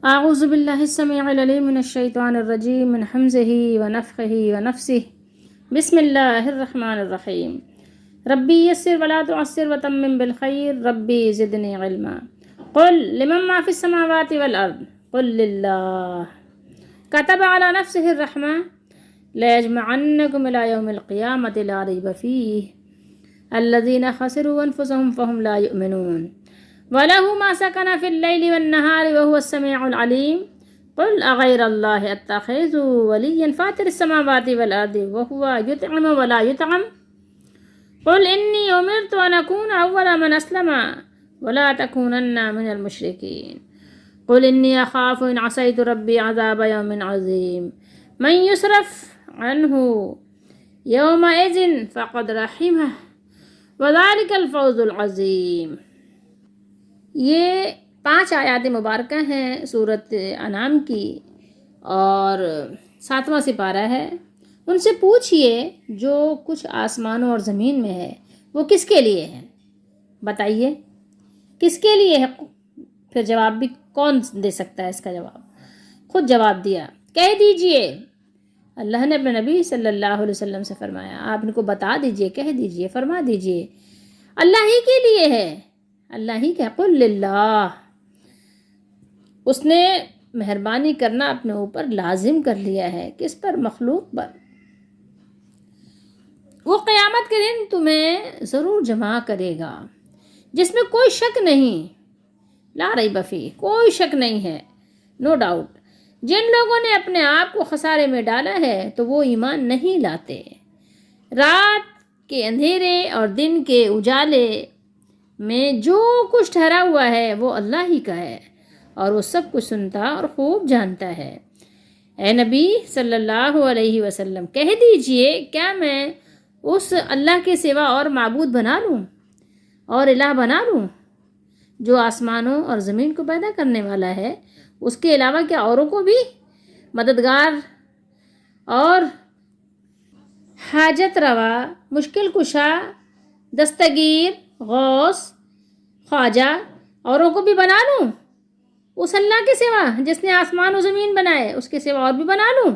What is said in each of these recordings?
اعوذ باللہ السمیع العلیم من الشیطان الرجیم من حمزہ ونفخہ ونفسہ بسم اللہ الرحمن الرحیم ربی یسر ولا تعسر وتمم بالخیر ربی زدنی علما قل لمن ما فی السماوات والارض قل للہ کتب علی نفسہ الرحمہ لیجمعنکم الی یوم القیامۃ لا ریب فیہ الذین خسروا انفسهم فهم لا یؤمنون وَلَهُ مَا سَكَنَ فِي اللَّيْلِ وَالنَّهَارِ وَهُوَ السَّمِيعُ الْعَلِيمُ قُلْ أَغَيْرَ اللَّهِ أَتَّخِذُ وَلِيًّا فَاطِرَ السَّمَاوَاتِ وَالْأَرْضِ وَهُوَ يُطْعِمُ وَلَا يُطْعَمُ قُلْ إِنِّي أُمِرْتُ أَنْ أَكُونَ أَوَّلَ مَنْ أَسْلَمَ وَلَا تَكُونَنَّ مِنَ الْمُشْرِكِينَ قُلْ إِنِّي أَخَافُ إِنْ عَصَيْتُ رَبِّي عَذَابَ يَوْمٍ عَظِيمٍ مَنْ يُصْرَفْ عَنْهُ يَوْمَئِذٍ فَقَدْ رَحِمَهُ وَذَلِكَ الْفَوْزُ الْعَظِيمُ۔ یہ 5 آیات مبارکہ ہیں سورۃ انعام کی اور 7واں سپارہ ہے۔ ان سے پوچھئے جو کچھ آسمانوں اور زمین میں ہے وہ کس کے لیے ہے؟ بتائیے کس کے لیے ہے؟ پھر جواب بھی کون دے سکتا ہے اس کا جواب؟ خود جواب دیا، کہہ دیجئے۔ اللہ نے اپنے نبی صلی اللہ علیہ وسلم سے فرمایا آپ ان کو بتا دیجئے، کہہ دیجئے، فرما دیجئے اللہ ہی کے لیے ہے، اللہ ہی کہ قل للہ۔ اس نے مہربانی کرنا اپنے اوپر لازم کر لیا ہے، کس پر؟ مخلوق پر۔ وہ قیامت کے دن تمہیں ضرور جمع کرے گا جس میں کوئی شک نہیں، لا ریب فیہ، کوئی شک نہیں ہے، نو ڈاؤٹ۔ جن لوگوں نے اپنے آپ کو خسارے میں ڈالا ہے تو وہ ایمان نہیں لاتے۔ رات کے اندھیرے اور دن کے اجالے میں جو کچھ ٹھہرا ہوا ہے وہ اللہ ہی کا ہے اور وہ سب کچھ سنتا اور خوب جانتا ہے۔ اے نبی صلی اللہ علیہ وسلم کہہ دیجئے کیا میں اس اللہ کے سوا اور معبود بنا لوں اور الہ بنا لوں جو آسمانوں اور زمین کو پیدا کرنے والا ہے؟ اس کے علاوہ کیا اوروں کو بھی مددگار اور حاجت روا، مشکل کشا، دستگیر، غوث، خواجہ اوروں کو بھی بنا لوں اس اللہ کے سوا جس نے آسمان و زمین بنائے؟ اس کے سوا اور بھی بنا لوں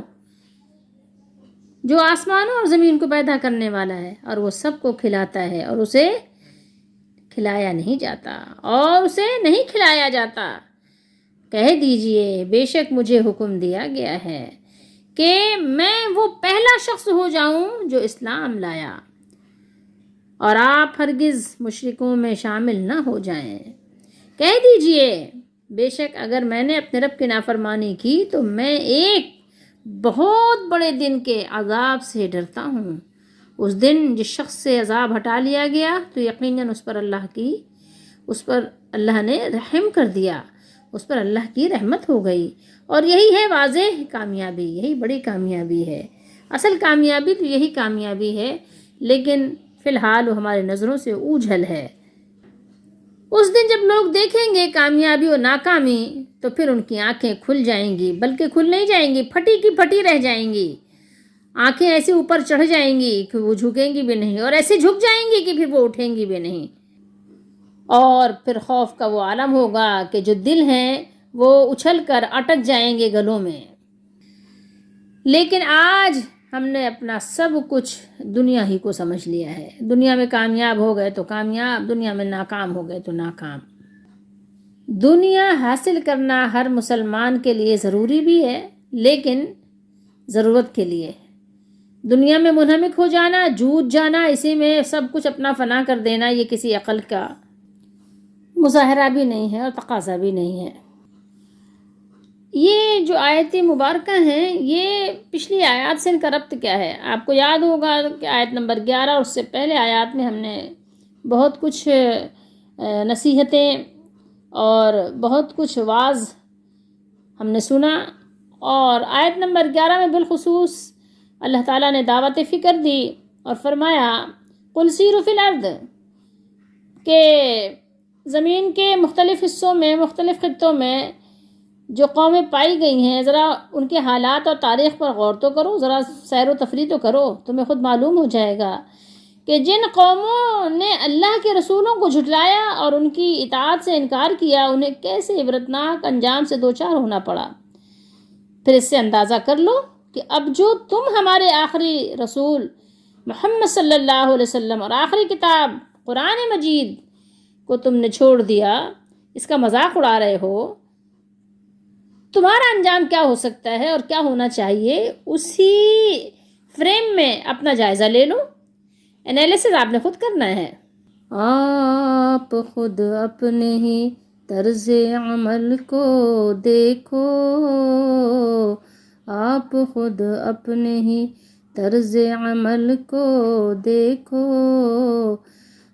جو آسمانوں اور زمین کو پیدا کرنے والا ہے اور وہ سب کو کھلاتا ہے اور اسے کھلایا نہیں جاتا اور اسے نہیں کھلایا جاتا۔ کہہ دیجئے بے شک مجھے حکم دیا گیا ہے کہ میں وہ پہلا شخص ہو جاؤں جو اسلام لایا اور آپ ہرگز مشرکوں میں شامل نہ ہو جائیں۔ کہہ دیجئے بے شک اگر میں نے اپنے رب کی نافرمانی کی تو میں ایک بہت بڑے دن کے عذاب سے ڈرتا ہوں۔ اس دن جس شخص سے عذاب ہٹا لیا گیا تو یقیناً اس پر اللہ نے رحم کر دیا، اس پر اللہ کی رحمت ہو گئی، اور یہی ہے واضح کامیابی، یہی بڑی کامیابی ہے۔ اصل کامیابی تو یہی کامیابی ہے، لیکن فی الحال وہ ہماری نظروں سے اوجھل ہے۔ اس دن جب لوگ دیکھیں گے کامیابی و ناکامی تو پھر ان کی آنکھیں کھل جائیں گی، بلکہ کھل نہیں جائیں گی، پھٹی کی پھٹی رہ جائیں گی۔ آنکھیں ایسے اوپر چڑھ جائیں گی کہ وہ جھکیں گی بھی نہیں، اور ایسے جھک جائیں گی کہ پھر وہ اٹھیں گی بھی نہیں۔ اور پھر خوف کا وہ عالم ہوگا کہ جو دل ہیں وہ اچھل کر اٹک جائیں گے گلوں میں۔ لیکن آج ہم نے اپنا سب کچھ دنیا ہی کو سمجھ لیا ہے۔ دنیا میں کامیاب ہو گئے تو کامیاب، دنیا میں ناکام ہو گئے تو ناکام۔ دنیا حاصل کرنا ہر مسلمان کے لیے ضروری بھی ہے، لیکن ضرورت کے لیے۔ دنیا میں منہمک ہو جانا، جوت جانا، اسی میں سب کچھ اپنا فنا کر دینا، یہ کسی عقل کا مظاہرہ بھی نہیں ہے اور تقاضا بھی نہیں ہے۔ یہ جو آیت مبارکہ ہیں یہ پچھلی آیات سے ان کا ربط کیا ہے؟ آپ کو یاد ہوگا کہ آیت نمبر 11 اور اس سے پہلے آیات میں ہم نے بہت کچھ نصیحتیں اور بہت کچھ واعظ ہم نے سنا، اور آیت نمبر 11 میں بالخصوص اللہ تعالیٰ نے دعوت فکر دی اور فرمایا قل سیروا فی الارض، کہ زمین کے مختلف حصوں میں، مختلف خطوں میں جو قومیں پائی گئی ہیں ذرا ان کے حالات اور تاریخ پر غور تو کرو، ذرا سیر و تفریح تو کرو، تمہیں خود معلوم ہو جائے گا کہ جن قوموں نے اللہ کے رسولوں کو جھٹلایا اور ان کی اطاعت سے انکار کیا انہیں کیسے عبرتناک انجام سے دوچار ہونا پڑا۔ پھر اس سے اندازہ کر لو کہ اب جو تم ہمارے آخری رسول محمد صلی اللہ علیہ وسلم اور آخری کتاب قرآن مجید کو تم نے چھوڑ دیا، اس کا مذاق اڑا رہے ہو، تمہارا انجام کیا ہو سکتا ہے اور کیا ہونا چاہیے، اسی فریم میں اپنا جائزہ لے لو۔ انالیسس آپ نے خود کرنا ہے۔ آپ خود اپنے ہی طرز عمل کو دیکھو، آپ خود اپنے ہی طرز عمل کو دیکھو،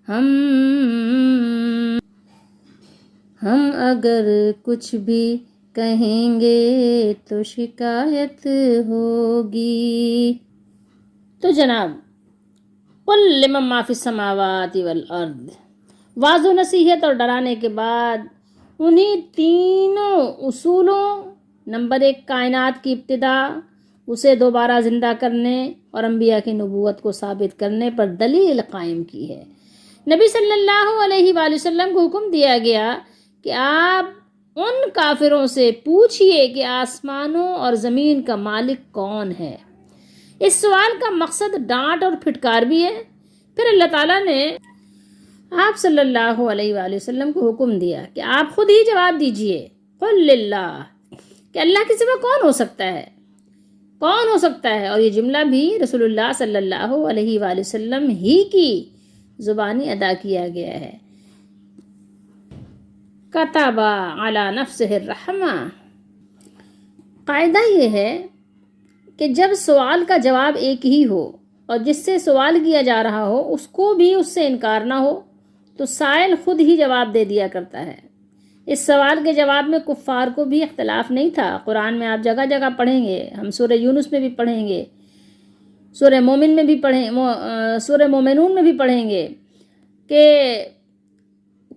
ہم اگر کچھ بھی کہیں گے تو شکایت ہوگی۔ تو جناب قل لمن ما فی السماوات والارض، واضح نصیحت اور ڈرانے کے بعد انہی تینوں اصولوں، نمبر 1 کائنات کی ابتدا، اسے دوبارہ زندہ کرنے اور انبیاء کی نبوت کو ثابت کرنے پر دلیل قائم کی ہے۔ نبی صلی اللہ علیہ وآلہ وسلم کو حکم دیا گیا کہ آپ ان کافروں سے پوچھئے کہ آسمانوں اور زمین کا مالک کون ہے۔ اس سوال کا مقصد ڈانٹ اور پھٹکار بھی ہے۔ پھر اللہ تعالیٰ نے آپ صلی اللہ علیہ وآلہ وسلم کو حکم دیا کہ آپ خود ہی جواب دیجئے، قل للہ، کہ اللہ کے سوا کون ہو سکتا ہے، کون ہو سکتا ہے۔ اور یہ جملہ بھی رسول اللہ صلی اللہ علیہ وآلہ وسلم ہی کی زبانی ادا کیا گیا ہے۔ کتب علی نفسہ الرحمہ، قاعدہ یہ ہے کہ جب سوال کا جواب ایک ہی ہو اور جس سے سوال کیا جا رہا ہو اس کو بھی اس سے انکار نہ ہو تو سائل خود ہی جواب دے دیا کرتا ہے۔ اس سوال کے جواب میں کفار کو بھی اختلاف نہیں تھا۔ قرآن میں آپ جگہ جگہ پڑھیں گے، ہم سورہ یونس میں بھی پڑھیں گے، سورہ مومن میں بھی سورہ مومنون میں بھی پڑھیں گے کہ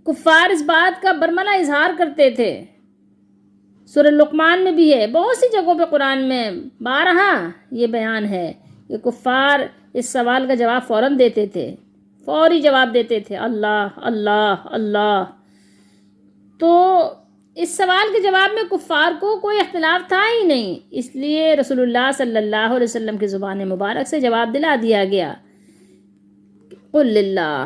کفار اس بات کا برملا اظہار کرتے تھے۔ سورہ لقمان میں بھی ہے، بہت سی جگہوں پہ قرآن میں بارہا یہ بیان ہے کہ کفار اس سوال کا جواب فوراً دیتے تھے، فوری جواب دیتے تھے، اللہ اللہ اللہ۔ تو اس سوال کے جواب میں کفار کو کوئی اختلاف تھا ہی نہیں، اس لیے رسول اللہ صلی اللہ علیہ وسلم کی زبان مبارک سے جواب دلا دیا گیا، قل للہ۔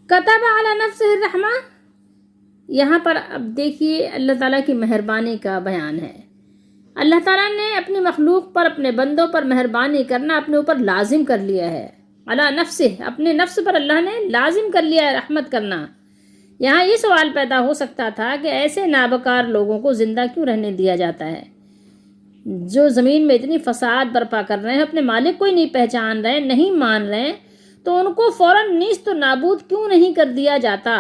کتب علی نفسہ الرحمہ، یہاں پر اب دیکھیے اللہ تعالیٰ کی مہربانی کا بیان ہے۔ اللہ تعالیٰ نے اپنی مخلوق پر، اپنے بندوں پر مہربانی کرنا اپنے اوپر لازم کر لیا ہے۔ علی نفسہ، اپنے نفس پر اللہ نے لازم کر لیا ہے رحمت کرنا۔ یہاں یہ سوال پیدا ہو سکتا تھا کہ ایسے نابکار لوگوں کو زندہ کیوں رہنے دیا جاتا ہے جو زمین میں اتنی فساد برپا کر رہے ہیں، اپنے مالک کو ہی نہیں پہچان رہے، نہیں مان رہے، تو ان کو فوراً نیست و نابود کیوں نہیں کر دیا جاتا؟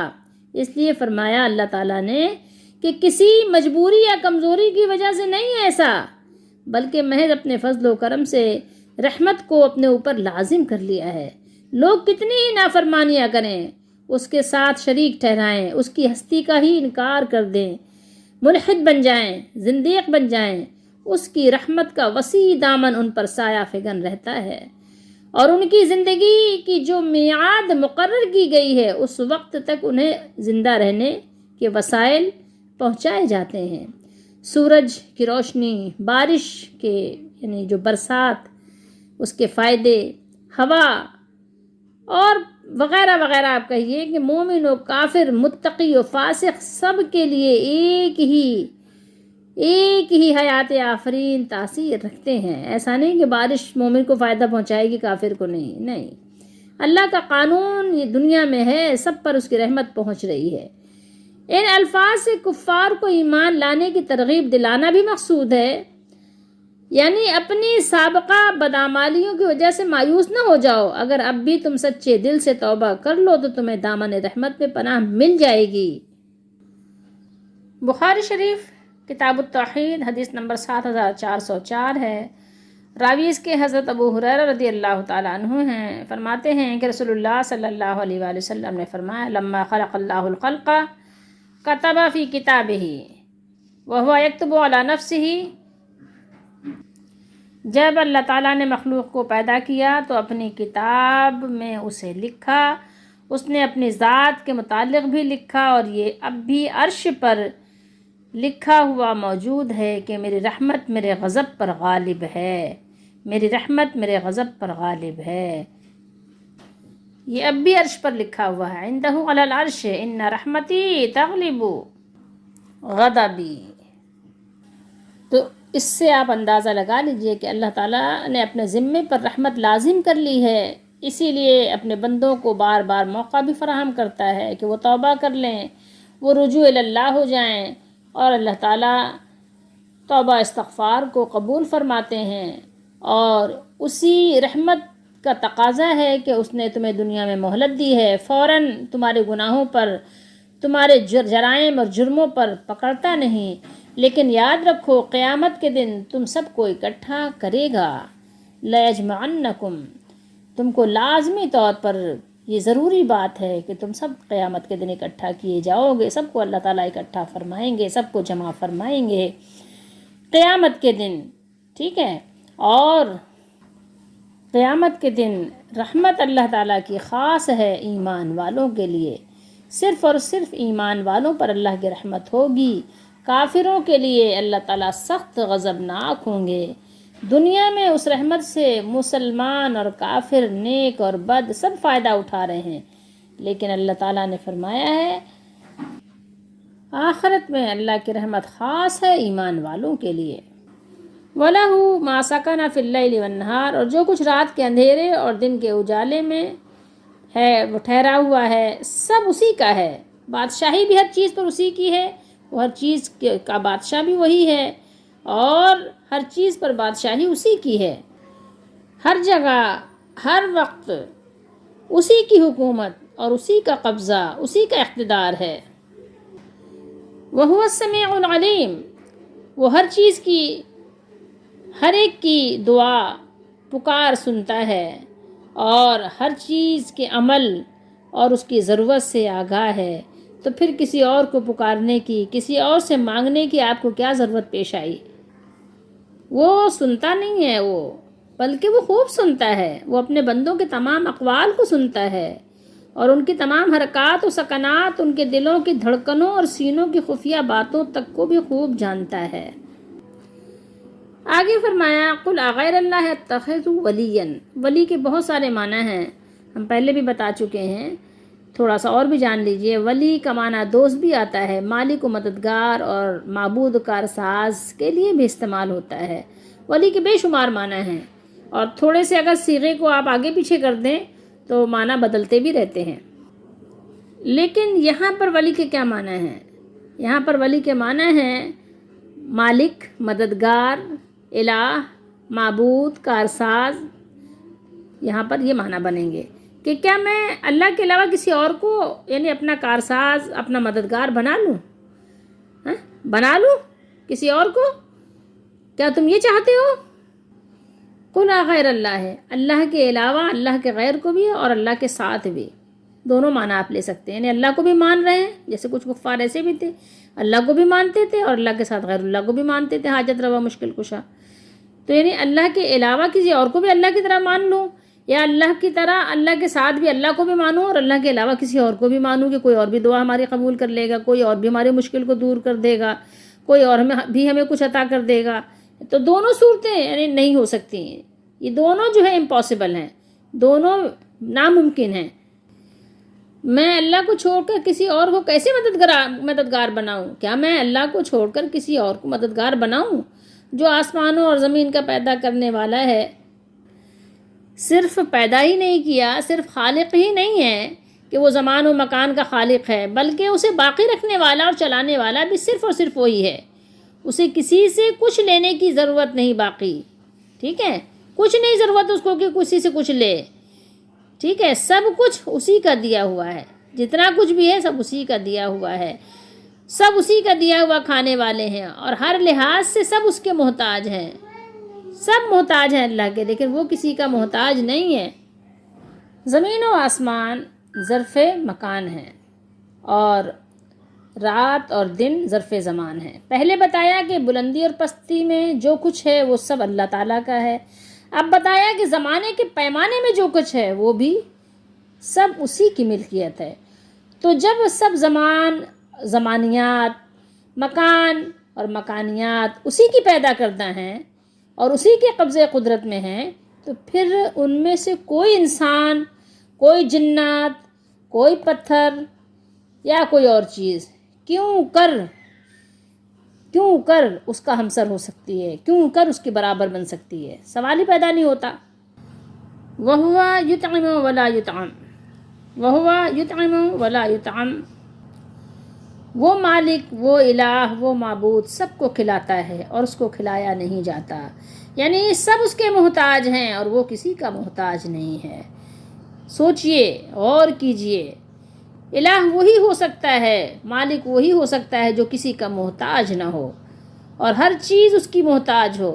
اس لیے فرمایا اللہ تعالیٰ نے کہ کسی مجبوری یا کمزوری کی وجہ سے نہیں ہے ایسا، بلکہ محض اپنے فضل و کرم سے رحمت کو اپنے اوپر لازم کر لیا ہے۔ لوگ کتنی ہی نافرمانیاں کریں، اس کے ساتھ شریک ٹھہرائیں، اس کی ہستی کا ہی انکار کر دیں، ملحد بن جائیں، زندیق بن جائیں، اس کی رحمت کا وسیع دامن ان پر سایہ فگن رہتا ہے، اور ان کی زندگی کی جو میعاد مقرر کی گئی ہے اس وقت تک انہیں زندہ رہنے کے وسائل پہنچائے جاتے ہیں۔ سورج کی روشنی، بارش کے یعنی جو برسات، اس کے فائدے، ہوا اور وغیرہ وغیرہ، آپ کہیے کہ مومن و کافر، متقی و فاسق، سب کے لیے ایک ہی حیات آفرین تاثیر رکھتے ہیں۔ ایسا نہیں کہ بارش مومن کو فائدہ پہنچائے گی، کافر کو نہیں۔ اللہ کا قانون یہ دنیا میں ہے، سب پر اس کی رحمت پہنچ رہی ہے۔ ان الفاظ سے کفار کو ایمان لانے کی ترغیب دلانا بھی مقصود ہے، یعنی اپنی سابقہ بدعمالیوں کی وجہ سے مایوس نہ ہو جاؤ، اگر اب بھی تم سچے دل سے توبہ کر لو تو تمہیں دامن رحمت میں پناہ مل جائے گی۔ بخاری شریف کتاب التوحید حدیث نمبر 7404 ہے۔ راوی اس کے حضرت ابو ہریرہ رضی اللہ تعالیٰ عنہ ہیں، فرماتے ہیں کہ رسول اللہ صلی اللہ علیہ وآلہ وسلم نے فرمایا، لما خلق اللہ الخلق کتب فی کتابہ وہو یکتب علی نفسہ جب اللہ تعالیٰ نے مخلوق کو پیدا کیا تو اپنی کتاب میں اسے لکھا، اس نے اپنی ذات کے متعلق بھی لکھا، اور یہ اب بھی عرش پر لکھا ہوا موجود ہے کہ میری رحمت میرے غضب پر غالب ہے، میری رحمت میرے غضب پر غالب ہے۔ یہ اب بھی عرش پر لکھا ہوا ہے، عندہ علی العرش ان رحمتی تغلب غضبی۔ تو اس سے آپ اندازہ لگا لیجئے کہ اللہ تعالیٰ نے اپنے ذمے پر رحمت لازم کر لی ہے، اسی لیے اپنے بندوں کو بار بار موقع بھی فراہم کرتا ہے کہ وہ توبہ کر لیں، وہ رجوع اللہ ہو جائیں، اور اللہ تعالیٰ توبہ استغفار کو قبول فرماتے ہیں، اور اسی رحمت کا تقاضا ہے کہ اس نے تمہیں دنیا میں مہلت دی ہے، فوراً تمہارے گناہوں پر، تمہارے جرائم اور جرموں پر پکڑتا نہیں، لیکن یاد رکھو قیامت کے دن تم سب کو اکٹھا کرے گا، لَيَجْمَعَنَّكُمْ، تم کو لازمی طور پر یہ ضروری بات ہے کہ تم سب قیامت کے دن اکٹھا کیے جاؤ گے، سب کو اللہ تعالیٰ اکٹھا فرمائیں گے، سب کو جمع فرمائیں گے قیامت کے دن، ٹھیک ہے۔ اور قیامت کے دن رحمت اللہ تعالیٰ کی خاص ہے ایمان والوں کے لیے، صرف اور صرف ایمان والوں پر اللہ کی رحمت ہوگی، کافروں کے لیے اللہ تعالیٰ سخت غضبناک ہوں گے۔ دنیا میں اس رحمت سے مسلمان اور کافر، نیک اور بد سب فائدہ اٹھا رہے ہیں، لیکن اللہ تعالیٰ نے فرمایا ہے آخرت میں اللہ کی رحمت خاص ہے ایمان والوں کے لیے۔ وَلَهُ مَا سَكَنَ فِي اللَّيْلِ وَالنَّهَارِ، اور جو کچھ رات کے اندھیرے اور دن کے اجالے میں ہے وہ ٹھہرا ہوا ہے، سب اسی کا ہے۔ بادشاہی بھی ہر چیز پر اسی کی ہے، وہ ہر چیز کا بادشاہ بھی وہی ہے، اور ہر چیز پر بادشاہی اسی کی ہے، ہر جگہ ہر وقت اسی کی حکومت اور اسی کا قبضہ، اسی کا اقتدار ہے۔ وَهُوَ السَّمِيعُ الْعَلِيمُ، وہ ہر چیز کی، ہر ایک کی دعا پکار سنتا ہے، اور ہر چیز کے عمل اور اس کی ضرورت سے آگاہ ہے، تو پھر کسی اور کو پکارنے کی، کسی اور سے مانگنے کی آپ کو کیا ضرورت پیش آئی؟ وہ سنتا نہیں ہے، وہ بلکہ وہ خوب سنتا ہے، وہ اپنے بندوں کے تمام اقوال کو سنتا ہے، اور ان کی تمام حرکات و سکنات، ان کے دلوں کی دھڑکنوں اور سینوں کی خفیہ باتوں تک کو بھی خوب جانتا ہے۔ آگے فرمایا قُلْ أَغَيْرَ اللَّهِ أَتَّخِذُ وَلِيًّا، ولی کے بہت سارے معنی ہیں، ہم پہلے بھی بتا چکے ہیں، تھوڑا سا اور بھی جان لیجئے۔ ولی کا معنی دوست بھی آتا ہے، مالک و مددگار اور معبود و کارساز کے لیے بھی استعمال ہوتا ہے۔ ولی کے بے شمار معنی ہیں، اور تھوڑے سے اگر صیغے کو آپ آگے پیچھے کر دیں تو معنی بدلتے بھی رہتے ہیں، لیکن یہاں پر ولی کے کیا معنی ہیں؟ یہاں پر ولی کے معنی ہیں مالک، مددگار، الہ، معبود، کارساز۔ یہاں پر یہ معنی بنیں گے کہ کیا میں اللہ کے علاوہ کسی اور کو یعنی اپنا کارساز، اپنا مددگار بنا لوں؟ بنا لوں کسی اور کو؟ کیا تم یہ چاہتے ہو؟ قُلْ غیر اللہ ہے، اللہ کے علاوہ اللہ کے غیر کو بھی اور اللہ کے ساتھ بھی، دونوں معنی آپ لے سکتے ہیں، یعنی اللہ کو بھی مان رہے ہیں، جیسے کچھ کفار ایسے بھی تھے، اللہ کو بھی مانتے تھے اور اللہ کے ساتھ غیر اللہ کو بھی مانتے تھے، حاجت روا مشکل کشا۔ تو یعنی اللہ کے علاوہ کسی اور کو بھی اللہ کی طرح مان لوں، یا اللہ کی طرح اللہ کے ساتھ بھی اللہ کو بھی مانوں اور اللہ کے علاوہ کسی اور کو بھی مانوں کہ کوئی اور بھی دعا ہماری قبول کر لے گا، کوئی اور بھی ہماری مشکل کو دور کر دے گا، کوئی اور بھی ہمیں کچھ عطا کر دے گا۔ تو دونوں صورتیں یعنی نہیں ہو سکتی ہیں، یہ دونوں جو ہے امپاسبل ہیں، دونوں ناممکن ہیں۔ میں اللہ کو چھوڑ کر کسی اور کو کیسے مددگار بناؤں؟ کیا میں اللہ کو چھوڑ کر کسی اور کو مددگار بناؤں جو آسمانوں اور زمین کا پیدا کرنے والا ہے؟ صرف پیدا ہی نہیں کیا، صرف خالق ہی نہیں ہے کہ وہ زمان و مکان کا خالق ہے، بلکہ اسے باقی رکھنے والا اور چلانے والا بھی صرف اور صرف وہی ہے۔ اسے کسی سے کچھ لینے کی ضرورت نہیں باقی، ٹھیک ہے؟ کچھ نہیں ضرورت اس کو کہ کسی سے کچھ لے، ٹھیک ہے؟ سب کچھ اسی کا دیا ہوا ہے، جتنا کچھ بھی ہے سب اسی کا دیا ہوا ہے، سب اسی کا دیا ہوا کھانے والے ہیں، اور ہر لحاظ سے سب اس کے محتاج ہیں، سب محتاج ہیں اللہ کے، لیکن وہ کسی کا محتاج نہیں ہے۔ زمین و آسمان ظرف مکان ہیں، اور رات اور دن ظرف زمان ہے۔ پہلے بتایا کہ بلندی اور پستی میں جو کچھ ہے وہ سب اللہ تعالیٰ کا ہے۔ اب بتایا کہ زمانے کے پیمانے میں جو کچھ ہے وہ بھی سب اسی کی ملکیت ہے۔ تو جب سب زمانیات، مکان اور مکانیات اسی کی پیدا کردہ ہیں اور اسی کے قبضے قدرت میں ہیں، تو پھر ان میں سے کوئی انسان، کوئی جنات، کوئی پتھر یا کوئی اور چیز کیوں کر اس کا ہمسر ہو سکتی ہے، کیوں کر اس کے برابر بن سکتی ہے؟ سوال ہی پیدا نہیں ہوتا۔ وَهُوَ يُطْعِمُ وَلَا يُطْعَمُ، وَهُوَ يُطْعِمُ وَلَا يُطْعَمُ، وہ مالک، وہ الہ، وہ معبود سب کو کھلاتا ہے اور اس کو کھلایا نہیں جاتا، یعنی سب اس کے محتاج ہیں اور وہ کسی کا محتاج نہیں ہے۔ سوچئے اور کیجئے، الہ وہی ہو سکتا ہے، مالک وہی ہو سکتا ہے جو کسی کا محتاج نہ ہو اور ہر چیز اس کی محتاج ہو۔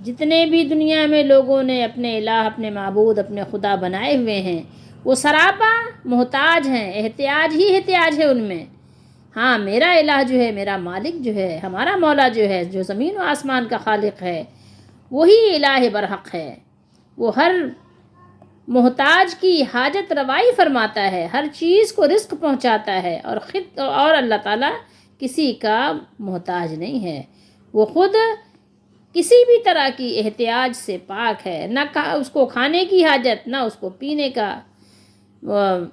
جتنے بھی دنیا میں لوگوں نے اپنے الہ، اپنے معبود، اپنے خدا بنائے ہوئے ہیں، وہ سراپا محتاج ہیں، احتیاج ہی احتیاج ہے ان میں۔ ہاں، میرا الہ جو ہے، میرا مالک جو ہے، ہمارا مولا جو ہے، جو زمین و آسمان کا خالق ہے، وہی الہ برحق ہے۔ وہ ہر محتاج کی حاجت روائی فرماتا ہے، ہر چیز کو رزق پہنچاتا ہے، اور اللہ تعالیٰ کسی کا محتاج نہیں ہے۔ وہ خود کسی بھی طرح کی احتیاج سے پاک ہے، نہ اس کو کھانے کی حاجت، نہ اس کو پینے کا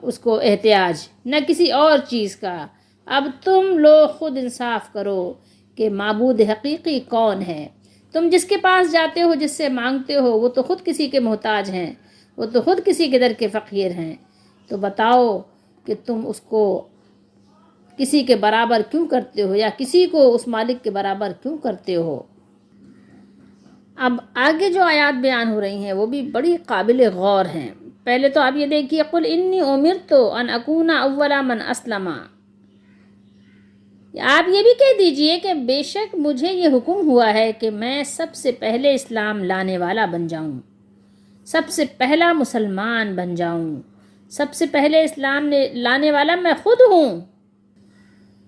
اس کو احتیاج، نہ کسی اور چیز کا۔ اب تم لوگ خود انصاف کرو کہ معبود حقیقی کون ہے۔ تم جس کے پاس جاتے ہو، جس سے مانگتے ہو، وہ تو خود کسی کے محتاج ہیں، وہ تو خود کسی کے در کے فقیر ہیں۔ تو بتاؤ کہ تم اس کو کسی کے برابر کیوں کرتے ہو، یا کسی کو اس مالک کے برابر کیوں کرتے ہو؟ اب آگے جو آیات بیان ہو رہی ہیں وہ بھی بڑی قابل غور ہیں۔ پہلے تو آپ یہ دیکھیے، قُلْ إِنِّي أُمِرْتُ أَنْ أَكُونَ أَوَّلَ مَنْ أَسْلَمَ، آپ یہ بھی کہہ دیجئے کہ بے شک مجھے یہ حکم ہوا ہے کہ میں سب سے پہلے اسلام لانے والا بن جاؤں، سب سے پہلا مسلمان بن جاؤں، سب سے پہلے اسلام لانے والا میں خود ہوں۔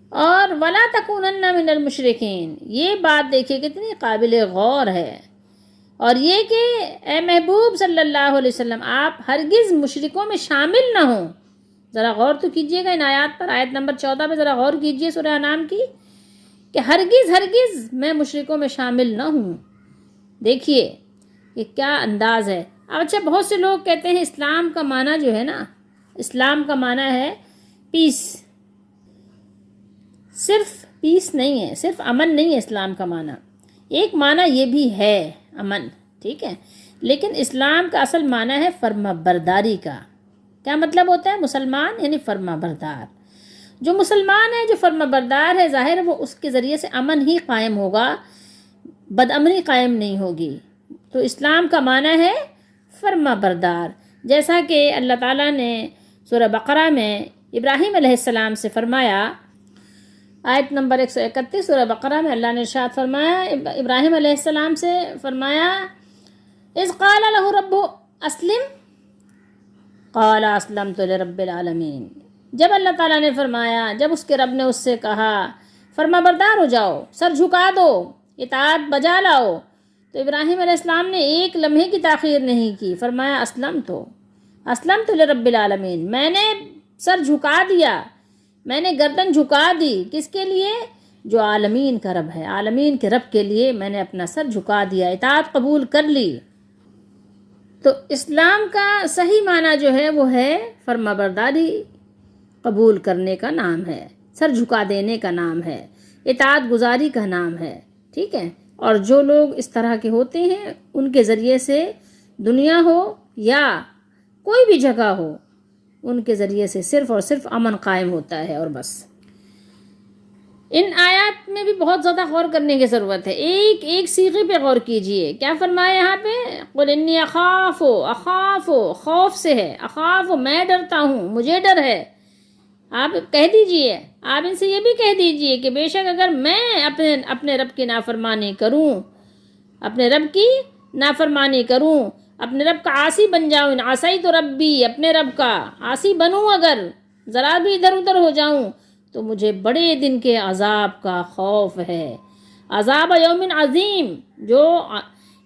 اور وَلَا تَكُونَنَّ مِنَ الْمُشْرِكِينَ، یہ بات دیکھیے کتنی قابل غور ہے۔ اور یہ کہ اے محبوب صلی اللہ علیہ وسلم، آپ ہرگز مشرکوں میں شامل نہ ہوں۔ ذرا غور تو کیجئے گا ان آیات پر، آیت نمبر 14 پہ ذرا غور کیجئے سورہ انعام کی، کہ ہرگز میں مشرکوں میں شامل نہ ہوں۔ دیکھیے یہ کیا انداز ہے۔ اب اچھا، بہت سے لوگ کہتے ہیں اسلام کا معنی جو ہے نا، اسلام کا معنی ہے پیس۔ صرف پیس نہیں ہے، صرف امن نہیں ہے اسلام کا معنی۔ ایک معنی یہ بھی ہے امن، ٹھیک ہے، لیکن اسلام کا اصل معنی ہے فرما برداری کا۔ کیا مطلب ہوتا ہے؟ مسلمان یعنی فرما بردار۔ جو مسلمان ہے، جو فرما بردار ہے، ظاہر ہے وہ اس کے ذریعے سے امن ہی قائم ہوگا، بدامنی قائم نہیں ہوگی۔ تو اسلام کا معنی ہے فرما بردار، جیسا کہ اللہ تعالیٰ نے سورہ بقرہ میں ابراہیم علیہ السلام سے فرمایا، آیت نمبر 131 سورہ بقرہ میں اللہ نے ارشاد فرمایا، ابراہیم علیہ السلام سے فرمایا، اذ قال له ربه اسلم قال اسلمت لرب العالمین، جب اللہ تعالیٰ نے فرمایا، جب اس کے رب نے اس سے کہا فرما بردار ہو جاؤ، سر جھکا دو، اطاعت بجا لاؤ، تو ابراہیم علیہ السلام نے ایک لمحے کی تاخیر نہیں کی، فرمایا اسلمت لرب العالمین، میں نے سر جھکا دیا، میں نے گردن جھکا دی، کس کے لیے؟ جو عالمین کا رب ہے، عالمین کے رب کے لیے میں نے اپنا سر جھکا دیا، اطاعت قبول کر لی۔ تو اسلام کا صحیح معنی جو ہے وہ ہے فرما برداری قبول کرنے کا نام ہے، سر جھکا دینے کا نام ہے، اطاعت گزاری کا نام ہے، ٹھیک ہے۔ اور جو لوگ اس طرح کے ہوتے ہیں، ان کے ذریعے سے دنیا ہو یا کوئی بھی جگہ ہو، ان کے ذریعے سے صرف اور صرف امن قائم ہوتا ہے، اور بس۔ ان آیات میں بھی بہت زیادہ غور کرنے کی ضرورت ہے، ایک ایک صیغے پہ غور کیجئے۔ کیا فرمایا یہاں پہ؟ قُلْ إِنِّي أَخَافُ، خوف سے ہے، اخاف میں ڈرتا ہوں، مجھے ڈر ہے۔ آپ کہہ دیجئے، آپ ان سے یہ بھی کہہ دیجئے کہ بے شک اگر میں اپنے رب کی نافرمانی کروں، اپنے رب کی نافرمانی کروں، اپنے رب کا عاصی بن جاؤں، ان عصیت ربی، اپنے رب کا عاصی بنوں، اگر ذرا بھی ادھر ادھر ہو جاؤں، تو مجھے بڑے دن کے عذاب کا خوف ہے. عذاب یوم عظیم، جو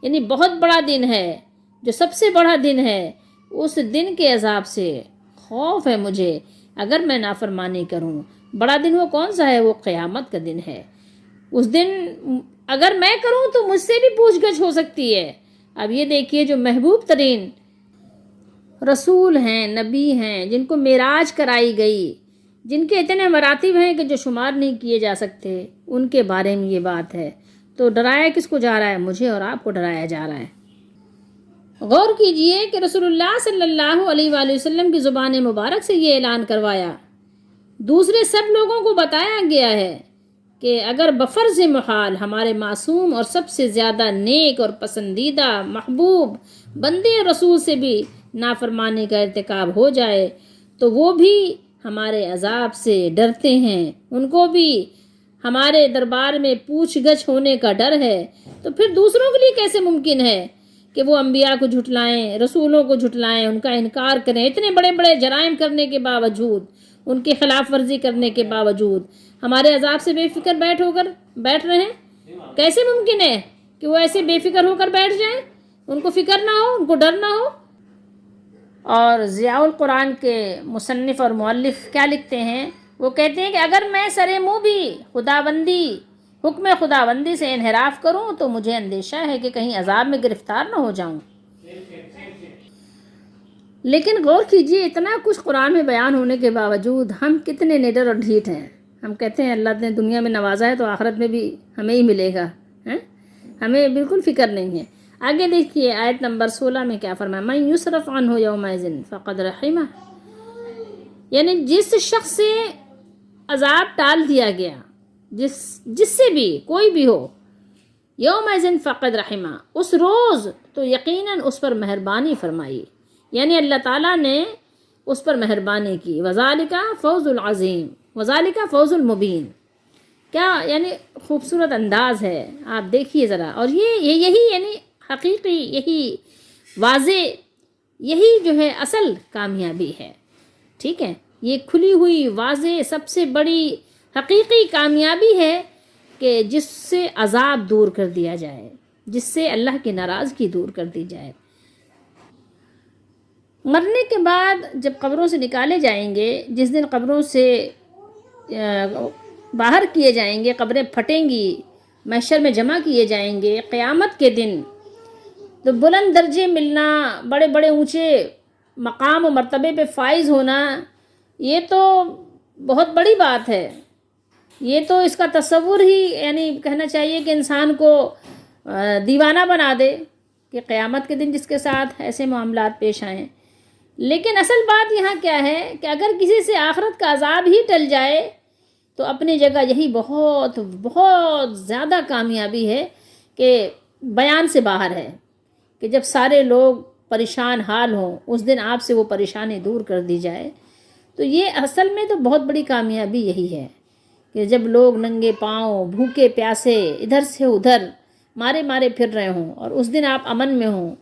یعنی بہت بڑا دن ہے، جو سب سے بڑا دن ہے، اس دن کے عذاب سے خوف ہے مجھے اگر میں نافرمانی کروں. بڑا دن وہ کون سا ہے؟ وہ قیامت کا دن ہے. اس دن اگر میں کروں تو مجھ سے بھی پوچھ گچھ ہو سکتی ہے. اب یہ دیکھیے، جو محبوب ترین رسول ہیں، نبی ہیں، جن کو معراج کرائی گئی، جن کے اتنے مراتب ہیں کہ جو شمار نہیں کیے جا سکتے، ان کے بارے میں یہ بات ہے. تو ڈرایا کس کو جا رہا ہے؟ مجھے اور آپ کو ڈرایا جا رہا ہے. غور کیجئے کہ رسول اللہ صلی اللہ علیہ وآلہ وسلم کی زبان مبارک سے یہ اعلان کروایا، دوسرے سب لوگوں کو بتایا گیا ہے کہ اگر بفرض محال ہمارے معصوم اور سب سے زیادہ نیک اور پسندیدہ محبوب بندے رسول سے بھی نافرمانی کا ارتکاب ہو جائے تو وہ بھی ہمارے عذاب سے ڈرتے ہیں، ان کو بھی ہمارے دربار میں پوچھ گچھ ہونے کا ڈر ہے. تو پھر دوسروں کے لیے کیسے ممکن ہے کہ وہ انبیاء کو جھٹلائیں، رسولوں کو جھٹلائیں، ان کا انکار کریں، اتنے بڑے بڑے جرائم کرنے کے باوجود، ان کی خلاف ورزی کرنے کے باوجود ہمارے عذاب سے بے فکر بیٹھ رہے ہیں؟ کیسے ممکن ہے کہ وہ ایسے بے فکر ہو کر بیٹھ جائیں، ان کو فکر نہ ہو، ان کو ڈر نہ ہو؟ اور ضیاء القرآن کے مصنف اور مؤلف کیا لکھتے ہیں؟ وہ کہتے ہیں کہ اگر میں سرے منہ بھی حکم خداوندی سے انحراف کروں تو مجھے اندیشہ ہے کہ کہیں عذاب میں گرفتار نہ ہو جاؤں. لیکن غور کیجئے، اتنا کچھ قرآن میں بیان ہونے کے باوجود ہم کتنے نڈر اور ڈھیٹ ہیں. ہم کہتے ہیں اللہ نے دنیا میں نوازا ہے تو آخرت میں بھی ہمیں ہی ملے گا، ہمیں بالکل فکر نہیں ہے. آگے دیکھیے آیت نمبر 16 میں کیا فرمایا، من یصرف عنہ یومئذ فقد رحمہ، یعنی جس شخص سے عذاب ٹال دیا گیا، جس سے بھی کوئی بھی ہو، یومئذ فقد رحمہ، اس روز تو یقیناً اس پر مہربانی فرمائی، یعنی اللہ تعالیٰ نے اس پر مہربانی کی. وذالک فوز العظیم، وذالک فوز المبین. کیا یعنی خوبصورت انداز ہے، آپ دیکھیے ذرا. اور یہی یعنی حقیقی، یہی واضح، یہی جو ہے اصل کامیابی ہے. ٹھیک ہے، یہ کھلی ہوئی واضح سب سے بڑی حقیقی کامیابی ہے کہ جس سے عذاب دور کر دیا جائے، جس سے اللہ کی ناراضگی دور کر دی جائے. مرنے کے بعد جب قبروں سے نکالے جائیں گے، جس دن قبروں سے باہر کیے جائیں گے، قبریں پھٹیں گی، محشر میں جمع کیے جائیں گے، قیامت کے دن تو بلند درجے ملنا، بڑے بڑے اونچے مقام و مرتبے پہ فائز ہونا، یہ تو بہت بڑی بات ہے. یہ تو اس کا تصور ہی یعنی کہنا چاہیے کہ انسان کو دیوانہ بنا دے کہ قیامت کے دن جس کے ساتھ ایسے معاملات پیش آئیں. لیکن اصل بات یہاں کیا ہے کہ اگر کسی سے آخرت کا عذاب ہی ٹل جائے تو اپنی جگہ یہی بہت بہت زیادہ کامیابی ہے کہ بیان سے باہر ہے کہ جب سارے لوگ پریشان حال ہوں، اس دن آپ سے وہ پریشانی دور کر دی جائے. تو یہ اصل میں تو بہت بڑی کامیابی یہی ہے کہ جب لوگ ننگے پاؤں، بھوکے پیاسے، ادھر سے ادھر مارے پھر رہے ہوں اور اس دن آپ امن میں ہوں،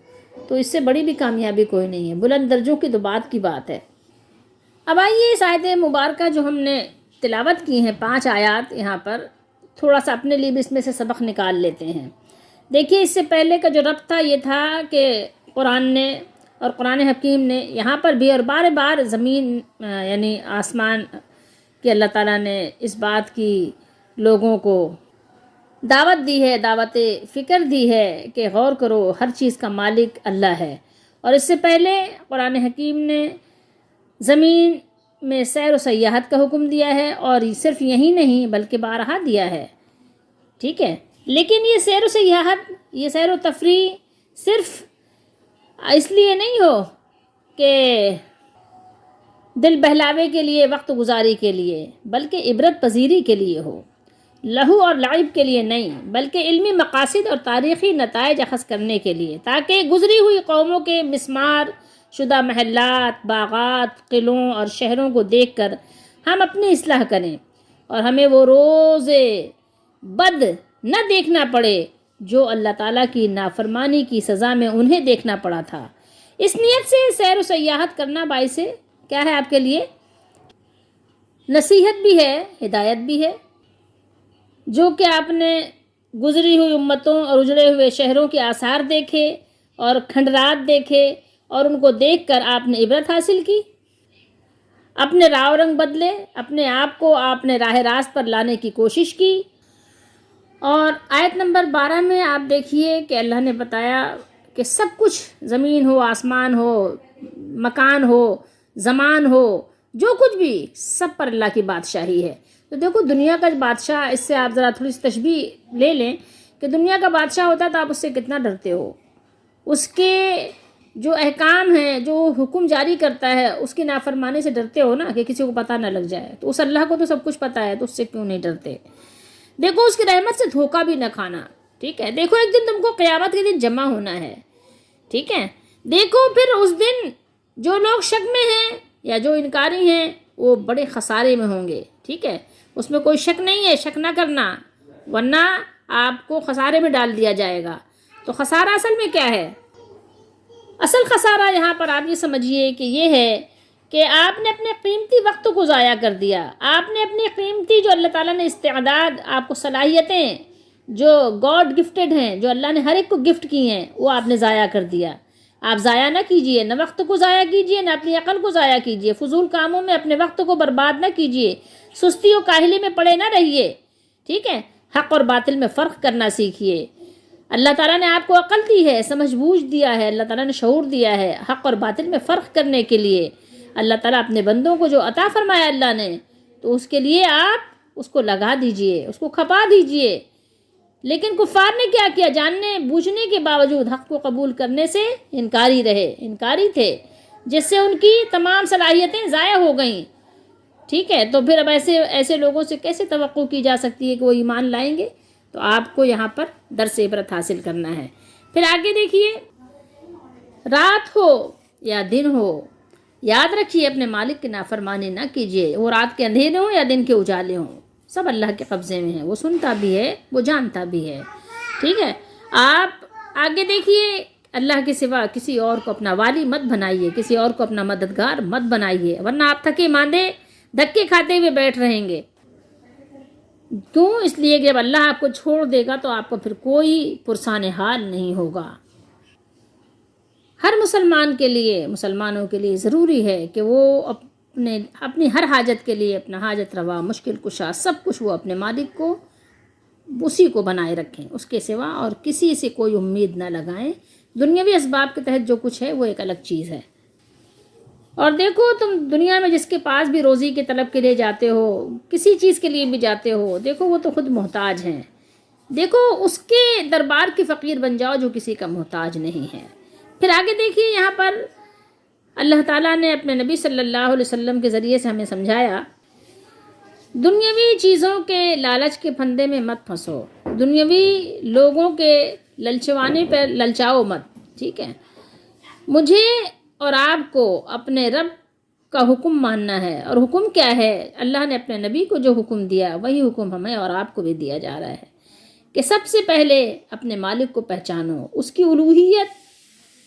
تو اس سے بڑی بھی کامیابی کوئی نہیں ہے. بلند درجوں کی تو بات کی بات ہے. اب آئیے اس آیت مبارکہ جو ہم نے تلاوت کی ہیں 5 آیات، یہاں پر تھوڑا سا اپنے لیے بھی اس میں سے سبق نکال لیتے ہیں. دیکھیے اس سے پہلے کا جو ربط تھا یہ تھا کہ قرآن نے اور قرآن حکیم نے یہاں پر بھی اور بار بار زمین یعنی آسمان کہ اللہ تعالیٰ نے اس بات کی لوگوں کو دعوت دی ہے، دعوت فکر دی ہے کہ غور کرو، ہر چیز کا مالک اللہ ہے. اور اس سے پہلے قرآن حکیم نے زمین میں سیر و سیاحت کا حکم دیا ہے، اور صرف یہی نہیں بلکہ بارہا دیا ہے. ٹھیک ہے، لیکن یہ سیر و سیاحت، یہ سیر و تفریح صرف اس لیے نہیں ہو کہ دل بہلاوے کے لیے، وقت گزاری کے لیے، بلکہ عبرت پذیری کے لیے ہو. لہو اور لعب کے لیے نہیں، بلکہ علمی مقاصد اور تاریخی نتائج اخذ کرنے کے لیے، تاکہ گزری ہوئی قوموں کے مسمار شدہ محلات، باغات، قلعوں اور شہروں کو دیکھ کر ہم اپنی اصلاح کریں اور ہمیں وہ روز بد نہ دیکھنا پڑے جو اللہ تعالیٰ کی نافرمانی کی سزا میں انہیں دیکھنا پڑا تھا. اس نیت سے سیر و سیاحت کرنا باعث کیا ہے آپ کے لیے؟ نصیحت بھی ہے، ہدایت بھی ہے، جو کہ آپ نے گزری ہوئی امتوں اور اجڑے ہوئے شہروں کے آثار دیکھے اور کھنڈرات دیکھے اور ان کو دیکھ کر آپ نے عبرت حاصل کی، اپنے راہ و رنگ بدلے، اپنے آپ کو آپ نے راہ راست پر لانے کی کوشش کی۔ اور آیت نمبر 12 میں آپ دیکھیے کہ اللہ نے بتایا کہ سب کچھ، زمین ہو، آسمان ہو، مکان ہو، زمان ہو، جو کچھ بھی، سب پر اللہ کی بادشاہی ہے۔ تو دیکھو دنیا کا بادشاہ، اس سے آپ ذرا تھوڑی سی تشبیہ لے لیں کہ دنیا کا بادشاہ ہوتا ہے تو آپ اس سے کتنا ڈرتے ہو، اس کے جو احکام ہیں، جو حکم جاری کرتا ہے، اس کی نافرمانی سے ڈرتے ہو نا، کہ کسی کو پتہ نہ لگ جائے۔ تو اس اللہ کو تو سب کچھ پتہ ہے، تو اس سے کیوں نہیں ڈرتے؟ دیکھو اس کی رحمت سے دھوکہ بھی نہ کھانا، ٹھیک ہے؟ دیکھو ایک دن تم کو قیامت کے دن جمع ہونا ہے، ٹھیک ہے؟ دیکھو پھر اس دن جو لوگ شک میں ہیں یا جو انکاری ہیں وہ بڑے خسارے میں ہوں گے، ٹھیک ہے؟ اس میں کوئی شک نہیں ہے، شک نہ کرنا، ورنہ آپ کو خسارے میں ڈال دیا جائے گا۔ تو خسارہ اصل میں کیا ہے؟ اصل خسارہ یہاں پر آپ یہ سمجھیے کہ یہ ہے کہ آپ نے اپنے قیمتی وقت کو ضائع کر دیا، آپ نے اپنی قیمتی جو اللہ تعالیٰ نے استعداد، آپ کو صلاحیتیں جو گاڈ گفٹڈ ہیں، جو اللہ نے ہر ایک کو گفٹ کی ہیں، وہ آپ نے ضائع کر دیا۔ آپ ضائع نہ کیجئے، نہ وقت کو ضائع کیجئے، نہ اپنی عقل کو ضائع کیجئے، فضول کاموں میں اپنے وقت کو برباد نہ کیجئے، سستی و کاہلی میں پڑے نہ رہیے، ٹھیک ہے؟ حق اور باطل میں فرق کرنا سیکھیے۔ اللہ تعالیٰ نے آپ کو عقل دی ہے، سمجھ بوجھ دیا ہے، اللہ تعالیٰ نے شعور دیا ہے حق اور باطل میں فرق کرنے کے لیے۔ اللہ تعالیٰ اپنے بندوں کو جو عطا فرمایا اللہ نے، تو اس کے لیے آپ اس کو لگا دیجئے، اس کو کھپا دیجئے۔ لیکن کفار نے کیا کیا؟ جاننے بوجھنے کے باوجود حق کو قبول کرنے سے انکاری رہے، انکاری تھے، جس سے ان کی تمام صلاحیتیں ضائع ہو گئیں، ٹھیک ہے؟ تو پھر اب ایسے لوگوں سے کیسے توقع کی جا سکتی ہے کہ وہ ایمان لائیں گے؟ تو آپ کو یہاں پر درس عبرت حاصل کرنا ہے۔ پھر آگے دیکھیے، رات ہو یا دن ہو، یاد رکھیے اپنے مالک کی نافرمانی نہ کیجیے۔ وہ رات کے اندھیرے ہوں یا دن کے اجالے ہوں، سب اللہ کے قبضے میں ہے، وہ سنتا بھی ہے، وہ جانتا بھی ہے، ٹھیک ہے؟ آپ آگے دیکھیے، اللہ کے سوا کسی اور کو اپنا والی مت بنائیے، کسی اور کو اپنا مددگار مت بنائیے، ورنہ آپ تھکے ماندے دھکے کھاتے ہوئے بیٹھ رہیں گے۔ کیوں؟ اس لیے کہ جب اللہ آپ کو چھوڑ دے گا تو آپ کو پھر کوئی پرسان حال نہیں ہوگا۔ ہر مسلمان کے لیے، مسلمانوں کے لیے ضروری ہے کہ وہ اپنی ہر حاجت کے لیے، اپنا حاجت روا، مشکل کشا، سب کچھ وہ اپنے مالک کو، اسی کو بنائے رکھیں، اس کے سوا اور کسی سے کوئی امید نہ لگائیں۔ دنیاوی اسباب کے تحت جو کچھ ہے وہ ایک الگ چیز ہے۔ اور دیکھو تم دنیا میں جس کے پاس بھی روزی کے طلب کے لیے جاتے ہو، کسی چیز کے لیے بھی جاتے ہو، دیکھو وہ تو خود محتاج ہیں، دیکھو اس کے دربار کے فقیر بن جاؤ جو کسی کا محتاج نہیں ہے۔ پھر آگے دیکھیے، یہاں پر اللہ تعالیٰ نے اپنے نبی صلی اللہ علیہ وسلم کے ذریعے سے ہمیں سمجھایا، دنیاوی چیزوں کے لالچ کے پھندے میں مت پھنسو، دنیاوی لوگوں کے للچوانے پر للچاؤ مت، ٹھیک ہے؟ مجھے اور آپ کو اپنے رب کا حکم ماننا ہے، اور حکم کیا ہے؟ اللہ نے اپنے نبی کو جو حکم دیا وہی حکم ہمیں اور آپ کو بھی دیا جا رہا ہے کہ سب سے پہلے اپنے مالک کو پہچانو، اس کی الوہیت،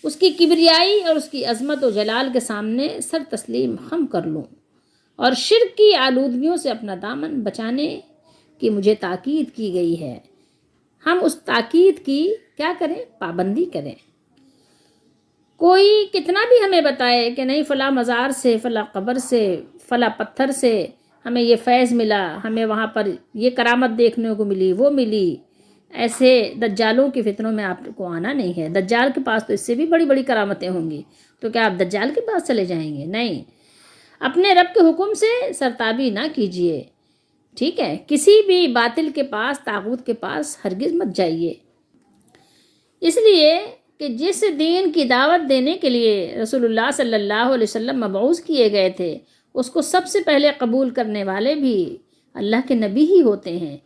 اس کی کبریائی اور اس کی عظمت و جلال کے سامنے سر تسلیم خم کر لوں، اور شرک کی آلودگیوں سے اپنا دامن بچانے کی مجھے تاکید کی گئی ہے۔ ہم اس تاکید کی کیا کریں؟ پابندی کریں۔ کوئی کتنا بھی ہمیں بتائے کہ نہیں فلاں مزار سے، فلاں قبر سے، فلاں پتھر سے ہمیں یہ فیض ملا، ہمیں وہاں پر یہ کرامت دیکھنے کو ملی، وہ ملی، ایسے دجالوں کے فتنوں میں آپ کو آنا نہیں ہے۔ دجال کے پاس تو اس سے بھی بڑی بڑی کرامتیں ہوں گی، تو کیا آپ دجال کے پاس چلے جائیں گے؟ نہیں، اپنے رب کے حکم سے سرتابی نہ کیجیے، ٹھیک ہے؟ کسی بھی باطل کے پاس، طاغوت کے پاس ہرگز مت جائیے، اس لیے کہ جس دین کی دعوت دینے کے لیے رسول اللہ صلی اللہ علیہ وسلم مبعوث کیے گئے تھے، اس کو سب سے پہلے قبول کرنے والے بھی اللہ کے نبی ہی ہوتے ہیں۔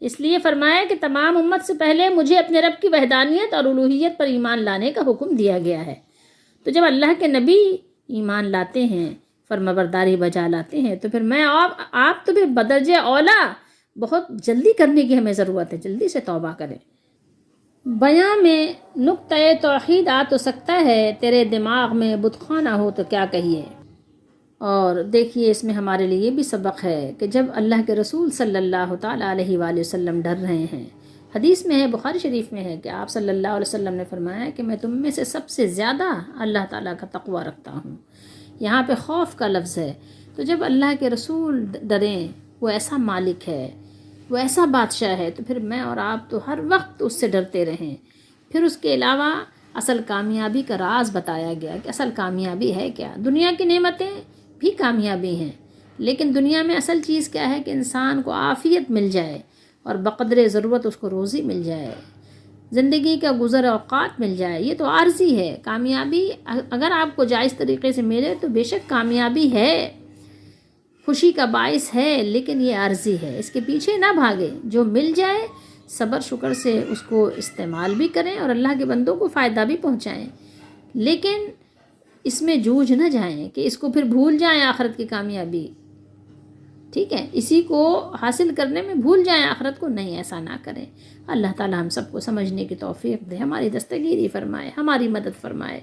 اس لیے فرمایا کہ تمام امت سے پہلے مجھے اپنے رب کی وحدانیت اور الوہیت پر ایمان لانے کا حکم دیا گیا ہے۔ تو جب اللہ کے نبی ایمان لاتے ہیں، فرمانبرداری بجا لاتے ہیں، تو پھر میں آپ تو پھر بدرجہ اولا بہت جلدی کرنے کی ہمیں ضرورت ہے، جلدی سے توبہ کریں۔ بیاں میں نقطۂ توحید آ تو سکتا ہے، تیرے دماغ میں بت خانہ ہو تو کیا کہیے۔ اور دیکھیے اس میں ہمارے لیے بھی سبق ہے کہ جب اللہ کے رسول صلی اللہ تعالیٰ علیہ وآلہ وسلم ڈر رہے ہیں، حدیث میں ہے، بخاری شریف میں ہے کہ آپ صلی اللہ علیہ وسلم نے فرمایا کہ میں تم میں سے سب سے زیادہ اللہ تعالیٰ کا تقوی رکھتا ہوں. یہاں پہ خوف کا لفظ ہے. تو جب اللہ کے رسول ڈریں، وہ ایسا مالک ہے، وہ ایسا بادشاہ ہے، تو پھر میں اور آپ تو ہر وقت اس سے ڈرتے رہیں. پھر اس کے علاوہ اصل کامیابی کا راز بتایا گیا کہ اصل کامیابی ہے کیا. دنیا کی نعمتیں بھی کامیابی ہیں، لیکن دنیا میں اصل چیز کیا ہے کہ انسان کو عافیت مل جائے اور بقدر ضرورت اس کو روزی مل جائے، زندگی کا گزر اوقات مل جائے. یہ تو عارضی ہے. کامیابی اگر آپ کو جائز طریقے سے ملے تو بے شک کامیابی ہے، خوشی کا باعث ہے، لیکن یہ عارضی ہے. اس کے پیچھے نہ بھاگے. جو مل جائے صبر شکر سے اس کو استعمال بھی کریں اور اللہ کے بندوں کو فائدہ بھی پہنچائیں، لیکن اس میں جوجھ نہ جائیں کہ اس کو پھر بھول جائیں آخرت کی کامیابی. ٹھیک ہے، اسی کو حاصل کرنے میں بھول جائیں آخرت کو. نہیں، ایسا نہ کریں. اللہ تعالی ہم سب کو سمجھنے کی توفیق دے، ہماری دستگیری فرمائے، ہماری مدد فرمائے.